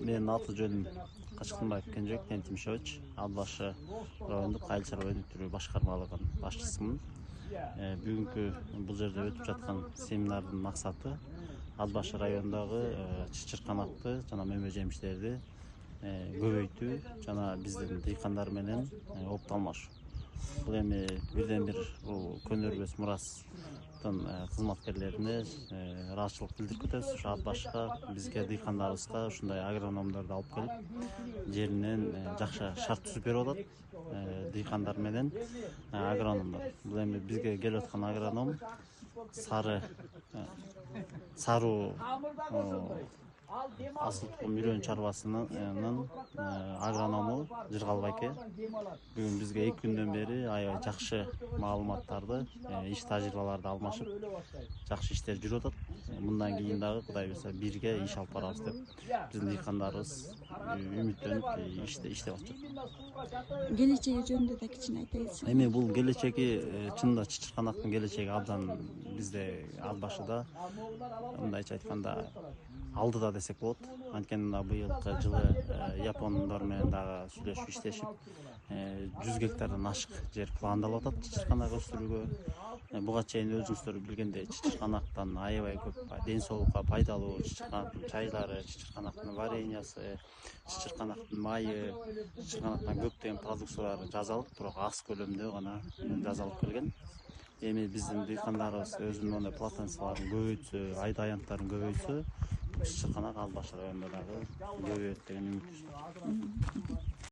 Менин аты жөнүм Качкынбаев Кенжебек Кентимишевич, Ат башы райондук айыл чарба өнүктүрүү башкармалыгынын башчысымын. Бүгүнкү бул жерде өтүп жаткан семинардын максаты Ат башы районундагы чычырканакты жана мөмө жемиштерди көбөйтүү жана биздин дыйкандар менен опут алмашуу. Бул эми бирден бир бул көнөрбөс мурастын кызматкерлерине ыраазычылык билдирип кетебиз. Ушу Ат башка бизге дыйкандарыбызга ушундай агрономдорду алып келип жеринен жакшы шарт түзүп берип атат дыйкандар менен агрономдор. Бул эми бизге келип аткан агроном Саруу Асыл Тукум Үйрөн чарбасынын агроному Жыргал байке бүгүн бизге 2 күндөн бери аябай жакшы маалыматтарды, иш тажрыйбаларды алмашып, жакшы иштер жүрүп атат. Мындан кийин дагы Кудай буйрса бирге иш алып барабыз деп биздин дыйкандарыбыз үмүттөнүп иштеп атышат. Келечеги жөнүндө да кичине айта кетсең. Эми бул келечеги чынында чычырканактын келечеги абдан бизде Ат башыда, мындайча айтканда, алдыда десек болот. Анткени мына быйылкы жылы япондор менен дагы сүйлөшүп иштешип 100 гектардан ашык жер пландалып атат чычырканак өстүрүүгө. Буга чейин өзүңүздөр билгендей чычырканактан аябай көп ден соолукка пайдалуу чычырканактын чайлары, чычырканактын вареньясы, чычырканактын майы, чычырканактан көптөгөн продукциялар жасалып, бирок аз көлөмдө гана жасалып келген. Эми биздин дыйкандарыбыз өзүнүн мондай потенцияларын көбөйтсө, айда аянттарын көбөйтсө, чычырканак Ат башы районунда дагы көбөйөт деген үмүттүбүз бар.